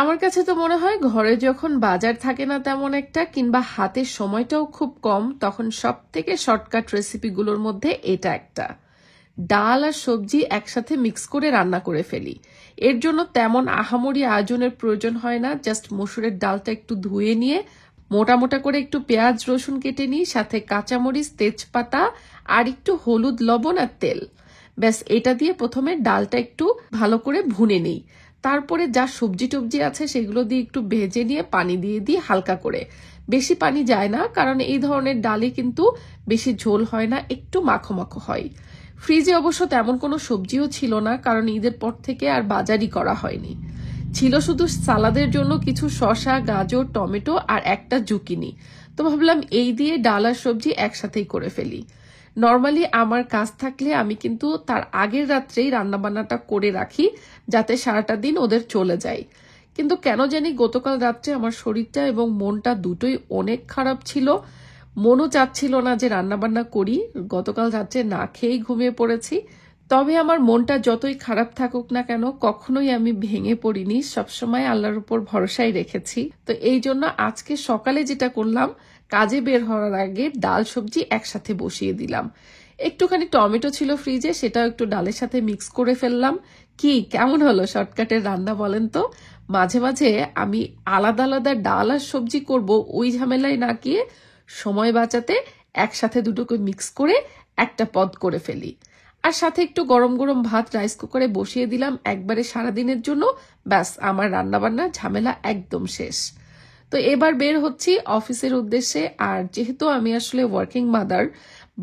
আমার কাছে তো মনে হয় ঘরে যখন বাজার থাকে না তেমন একটা, কিংবা হাতের সময়টাও খুব কম, তখন সব থেকে শর্টকাট রেসিপিগুলোর মধ্যে এটা একটা। ডাল আর সবজি একসাথে মিক্স করে রান্না করে ফেলি। এর জন্য তেমন আহামরি আয়োজনের প্রয়োজন হয় না। জাস্ট মসুরের ডালটা একটু ধুয়ে নিয়ে মোটা মোটা করে একটু পেঁয়াজ রসুন কেটে নিই, সাথে কাঁচামরিচ, তেজপাতা আর একটু হলুদ, লবণ আর তেল। ব্যাস, এটা দিয়ে প্রথমে ডালটা একটু ভালো করে ভুনে নিই। তারপরে যা সবজি টবজি আছে সেগুলো দিয়ে একটু ভেজে নিয়ে পানি দিয়ে দিই হালকা করে। বেশি পানি যায় না, কারণ এই ধরনের ডালে কিন্তু বেশি ঝোল হয় না, একটু মাখো মাখো হয়। ফ্রিজে অবশ্য তেমন কোনো সবজিও ছিল না, কারণ ঈদের পর থেকে আর বাজারই করা হয়নি। ছিল শুধু সালাদের জন্য কিছু শসা, গাজর, টমেটো আর একটা জুকিনি। তো ভাবলাম এই দিয়ে ডাল আর সবজি একসাথেই করে ফেলি। নর্মালি আমার কাজ থাকলে আমি কিন্তু তার আগের রাত্রেই রান্নাবান্নাটা করে রাখি, যাতে সারাটা দিন ওদের চলে যায়। কিন্তু কেন জানি গতকাল রাত্রে আমার শরীরটা এবং মনটা দুটোই অনেক খারাপ ছিল। মনও চাচ্ছিল না যে রান্নাবান্না করি। গতকাল রাত্রে না খেয়েই ঘুমিয়ে পড়েছি। তবে আমার মনটা যতই খারাপ থাকুক না কেন, কখনোই আমি ভেঙে পড়িনি। সবসময় আল্লাহর উপর ভরসাই রেখেছি। তো এই জন্য আজকে সকালে যেটা করলাম, কাজে বের হওয়ার আগে ডাল সবজি একসাথে বসিয়ে দিলাম। একটুখানি টমেটো ছিল ফ্রিজে, সেটাও একটু ডালের সাথে মিক্স করে ফেললাম। কি কেমন হলো শর্টকাটের রান্না বলেন তো? মাঝে মাঝে আমি আলাদা আলাদা ডাল আর সবজি করব, ওই ঝামেলায় না গিয়ে সময় বাঁচাতে একসাথে দুটোকে মিক্স করে একটা পদ করে ফেলি। আর সাথে একটু গরম গরম ভাত রাইস কুকারে বসিয়ে দিলাম একবারে সারাদিনের জন্য। ব্যাস, আমার রান্নাবান্না ঝামেলা একদম শেষ। তো এবার বের হচ্ছি অফিসের উদ্দেশ্যে। আর যেহেতু আমি আসলে ওয়ার্কিং মাদার,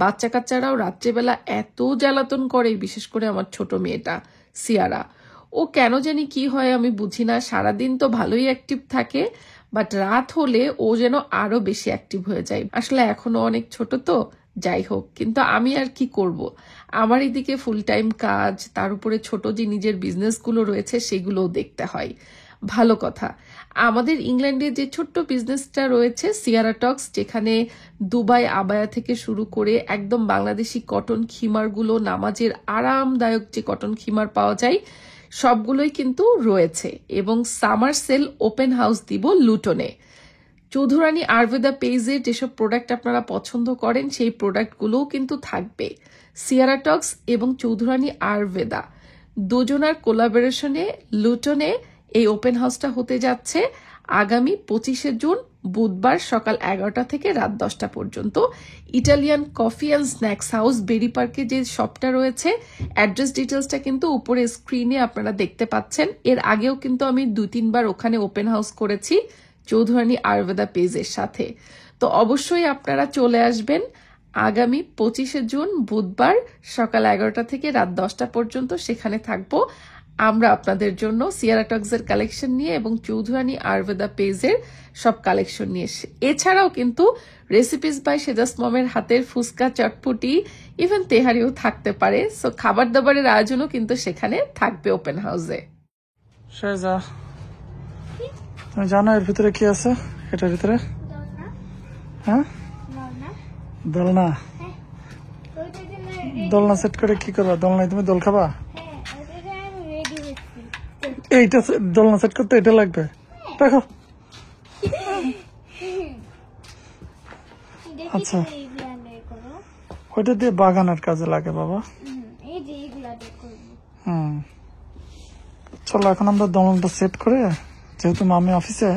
বাচ্চা কাচ্চারাও রাত্রেবেলা এত জ্বালাতন করে, বিশেষ করে আমার ছোট মেয়েটা সিয়ারা। ও কেন জানি কি হয় আমি বুঝি না, সারাদিন তো ভালোই অ্যাক্টিভ থাকে, বাট রাত হলে ও যেন আরো বেশি অ্যাক্টিভ হয়ে যায়। আসলে এখনো অনেক ছোট তো, যাই হোক, কিন্তু আমি আর কি করব। আমার এদিকে ফুল টাইম কাজ, তার উপরে ছোট যে নিজের বিজনেসগুলো রয়েছে সেগুলোও দেখতে হয়। ভালো কথা, আমাদের ইংল্যান্ডে যে ছোট্ট বিজনেসটা রয়েছে সিয়ারা টক্স, যেখানে দুবাই আবায়া থেকে শুরু করে একদম বাংলাদেশি কটন খিমারগুলো, নামাজের আরামদায়ক যে কটন খিমার পাওয়া যায়, সবগুলোই কিন্তু রয়েছে। এবং সামার সেল ওপেন হাউস দিব লুটনে। চৌধুরানী আয়ুর্বেদা পেজের যেসব প্রোডাক্ট আপনারা পছন্দ করেন সেই প্রোডাক্টগুলোও কিন্তু থাকবে। সিয়ারা টক্স এবং চৌধুরানী আয়ুর্বেদা দুজনার কোলাবোরেশনে লুটনে এই ওপেন হাউসটা হতে যাচ্ছে আগামী 25শে জুন বুধবার সকাল 11টা থেকে রাত 10টা পর্যন্ত। Italian coffee and snacks house Berry পার্কে যে শপটা রয়েছে, অ্যাড্রেস ডিটেলসটা কিন্তু উপরে স্ক্রিনে আপনারা দেখতে পাচ্ছেন। এর আগেও কিন্তু আমি 2-3 বার ওখানে ওপেন হাউস করেছি চৌধুরানী আয়ুর্বেদা পেজের সাথে। তো অবশ্যই আপনারা চলে আসবেন আগামী 25শে জুন বুধবার সকাল 11টা থেকে রাত 10টা পর্যন্ত। সেখানে থাকবো আমরা আপনাদের জন্য সিয়ারা টক্সের কালেকশন নিয়ে এবং চৌধুরানী আয়ুর্বেদা পেজের সব কালেকশন নিয়ে। এছাড়াও কিন্তু রেসিপিস বাই সেজাস মমের হাতের ফুচকা, চটপটি, ইভেন তেহারিও থাকতে পারে। সো খাবার দাবারের আয়োজনও কিন্তু সেখানে থাকবে ওপেন হাউসে। তুমি জানো এর ভিতরে কি আছে? এটার ভিতরে হ্যাঁ দোলনা। দোলনা সেট করে কি করবা? দোলনায় তুমি দোল খাবা? এইটা দোলনা সেট করতে এটা লাগবে, দেখো। আচ্ছা, ওইটা দিয়ে বাগানের কাজে লাগে বাবা। চলো এখন আমরা দোলনাটা সেট করে, যেহেতু মামি অফিসে,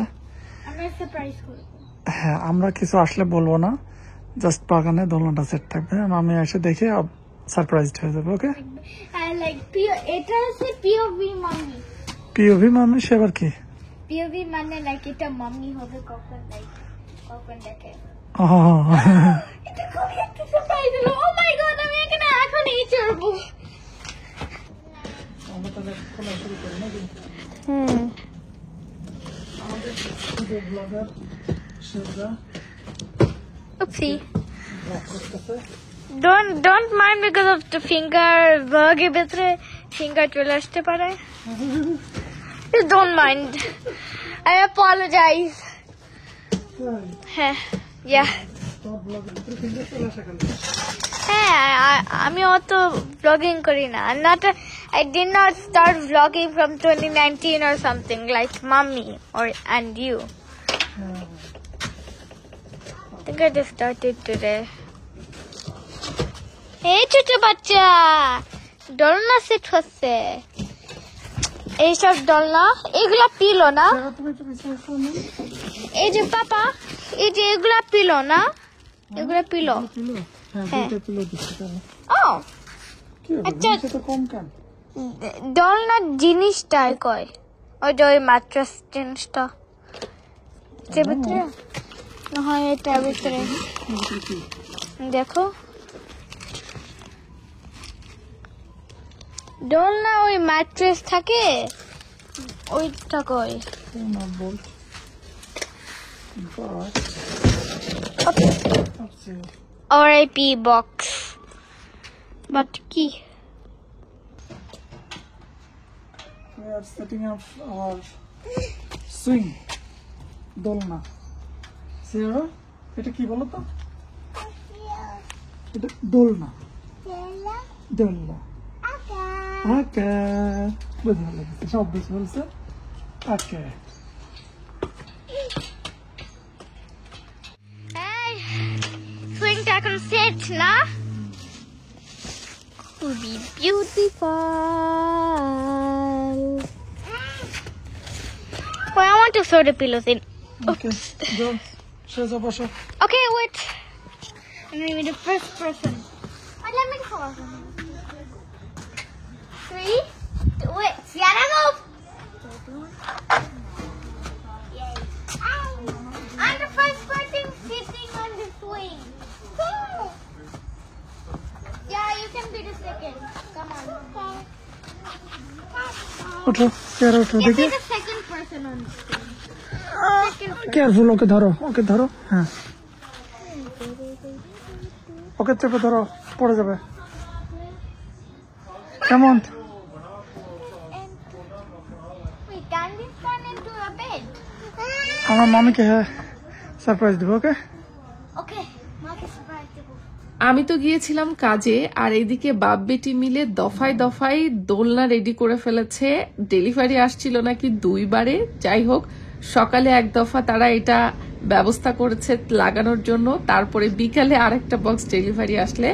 হ্যাঁ আমরা কিছু আসলে বলবো না, জাস্ট বাগানে দোলনাটা সেট থাকবে। মামি এসে দেখে সারপ্রাইজড হয়ে যাবে। ওকে, পিওভি মামি সে আবার কি? পিওভি মানে লাইক এটা মাম্মি হবে কখন, লাইক কখন দেখে। এটা খুবই একটা সারপ্রাইজ হলো। ও মাই গড, আমি এখানে এখন এই চড়বো। আমরা তাহলে খোলা শুরু করি নাকি? আমাদের ভিডিও ব্লগার সেজা। Oopsie. Don't mind because of the finger vlog এর ভিতরে finger চলে আসতে পারে। Don't mind. I apologize. Yeah. হ্যাঁ, আমি অত ব্লগিং করি না। I did not start vlogging from 2019 or something like mommy and you. I think I just started today. Hey, ছোট বাচ্চা দোলনা সেট হচ্ছে এইসব দোলনা এগুলা পিলো না এই যে পাপা এই যে এগুলা পিলো না এগুলা পিলো ও আচ্ছা দোলনার জিনিসটাই কয় ওই যে ওই ম্যাট্রেস জিনিসটা যে ভিতরে না হয় এটা ভিতরে দেখো দোলনা ওই ম্যাট্রেস থাকে ওইটা কই RIP box but কি We are setting up our swing দোলনা সিয়ারা এটা কি বলো তো এটা দোলনা দোলনা ওকে বুঝতে লাগছে সব বুঝতে বলছে ওকে এই সুইংটা এখন সেট না খুবই beautiful Well, I want to throw the pillows in. ওকে যাও শেষ বসো Okay, wait. Let me be the first person. Let me go. 3, 2, wait. Sienna, move. Yay. I'm the first person sitting on the swing. Yeah, you can be the second. Come on. ওঠো সিয়ারা ওঠো You দেখি be the second person on the swing. Careful okay ধরো হ্যাঁ ওকে চেপে ধরো পড়ে যাবে কেমন Wait, can this turn into a bed? আমার মামিকে হ্যাঁ সারপ্রাইজ দেবো ওকে Okay, Mark is surprised. আমি তো গিয়েছিলাম কাজে আর এদিকে বাপ বেটি মিলে দফায় দফায় দোলনা রেডি করে ফেলেছে ডেলিভারি আসছিল নাকি 2 বারে যাই হোক সকালে এক দফা তারা এটা ব্যবস্থা করেছে লাগানোর জন্য তারপরে বিকালে আরেকটা বক্স ডেলিভারি আসলে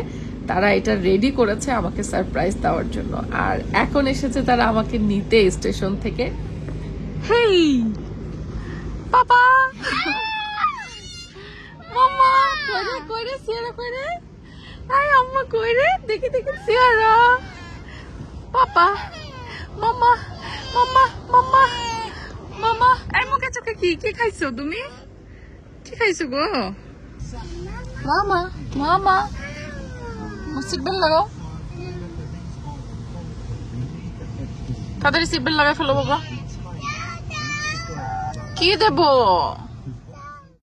তারা এটা রেডি করেছে আমাকে সারপ্রাইজ দেওয়ার জন্য আর এখন এসেছে তারা আমাকে নিতে স্টেশন থেকে হেই পাপা মামা কইরে সিয়ারা কইরে আই আম্মা কইরে দেখি সিয়ারা পাপা মামা এই মুখে চোখে কি খাইছো তুমি কি খাইছো গো মামা সিটবেল্ট লাগাও তাড়াতাড়ি সিটবেল্ট লাগাই ফেলো বাবা কি দেবো